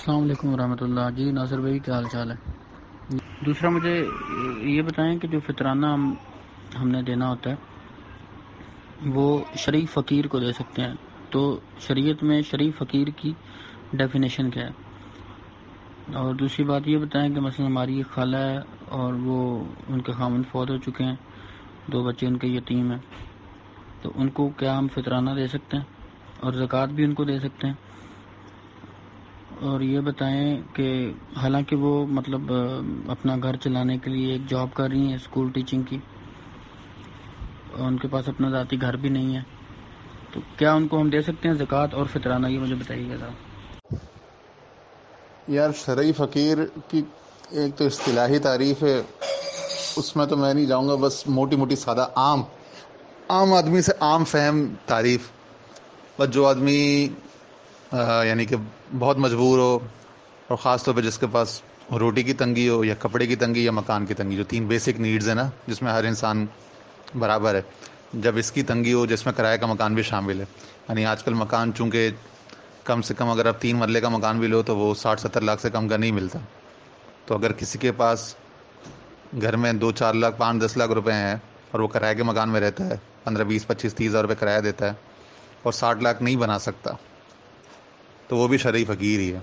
السلام علیکم ورحمۃ اللہ. جی ناصر بھائی کیا حال چال ہے؟ دوسرا مجھے یہ بتائیں کہ جو فطرانہ ہم نے دینا ہوتا ہے وہ شرعی فقیر کو دے سکتے ہیں، تو شریعت میں شرعی فقیر کی ڈیفینیشن کیا ہے؟ اور دوسری بات یہ بتائیں کہ مثلا ہماری ایک خالہ ہے اور وہ ان کے خامند فوت ہو چکے ہیں، 2 بچے ان کے یتیم ہیں، تو ان کو کیا ہم فطرانہ دے سکتے ہیں اور زکوٰۃ بھی ان کو دے سکتے ہیں؟ اور یہ بتائیں کہ حالانکہ وہ مطلب اپنا گھر چلانے کے لیے ایک جاب کر رہی ہیں اسکول ٹیچنگ کی، اور ان کے پاس اپنا ذاتی گھر بھی نہیں ہے، تو کیا ان کو ہم دے سکتے ہیں زکوٰۃ اور فطرانہ؟ یہ مجھے بتائیے گا. یار شرعی فقیر کی ایک تو اصطلاحی تعریف ہے، اس میں تو میں نہیں جاؤں گا، بس موٹی موٹی سادہ عام آدمی سے عام فہم تعریف. بس جو آدمی یعنی کہ بہت مجبور ہو، اور خاص طور پہ جس کے پاس روٹی کی تنگی ہو یا کپڑے کی تنگی یا مکان کی تنگی، جو 3 بیسک نیڈز ہیں نا جس میں ہر انسان برابر ہے، جب اس کی تنگی ہو جس میں کرائے کا مکان بھی شامل ہے. یعنی آج کل مکان چونکہ کم سے کم اگر آپ 3 مرلے کا مکان بھی لو تو وہ 60-70 لاکھ سے کم کا نہیں ملتا. تو اگر کسی کے پاس گھر میں 2-4 لاکھ 5-10 لاکھ روپے ہیں اور وہ کرائے کے مکان میں رہتا ہے، 15-20-25-30 ہزار روپے کرایہ دیتا ہے اور 60 لاکھ نہیں بنا سکتا، تو وہ بھی شرعی فقیر ہی ہے.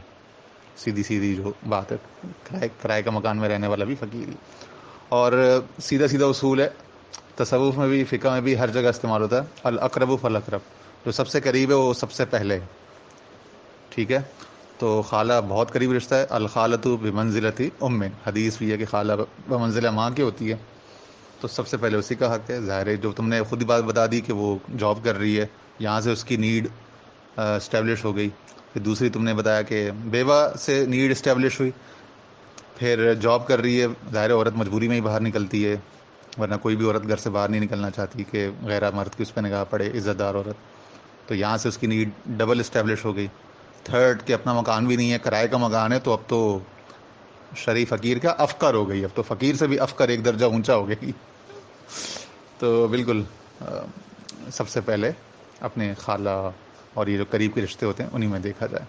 سیدھی جو بات ہے، کرائے کا مکان میں رہنے والا بھی فقیر ہی. اور سیدھا اصول ہے، تصوف میں بھی فقہ میں بھی ہر جگہ استعمال ہوتا ہے، الاقرب فالاقرب، جو سب سے قریب ہے وہ سب سے پہلے. ٹھیک ہے، تو خالہ بہت قریب رشتہ ہے، الخالۃ بمنزلۃ ام، حدیث بھی ہے کہ خالہ بمنزلہ ماں کی ہوتی ہے، تو سب سے پہلے اسی کا حق ہے. ظاہر ہے جو تم نے خود ہی بات بتا دی کہ وہ جاب کر رہی ہے، یہاں سے اس کی نیڈ اسٹیبلش ہو گئی. پھر دوسری تم نے بتایا کہ بیوہ سے نیڈ اسٹیبلش ہوئی، پھر جاب کر رہی ہے. ظاہر عورت مجبوری میں ہی باہر نکلتی ہے، ورنہ کوئی بھی عورت گھر سے باہر نہیں نکلنا چاہتی کہ غیر مرد کی اس پہ نگاہ پڑے، عزت دار عورت. تو یہاں سے اس کی نیڈ ڈبل اسٹیبلش ہو گئی. تھرڈ کہ اپنا مکان بھی نہیں ہے، کرائے کا مکان ہے، تو اب تو شرعی فقیر کا افقر ہو گئی، اب تو فقیر سے بھی افقر ایک درجہ اونچا ہو گئی. تو بالکل سب سے پہلے اپنے خالہ اور یہ جو قریب کے رشتے ہوتے ہیں انہی میں دیکھا جائے.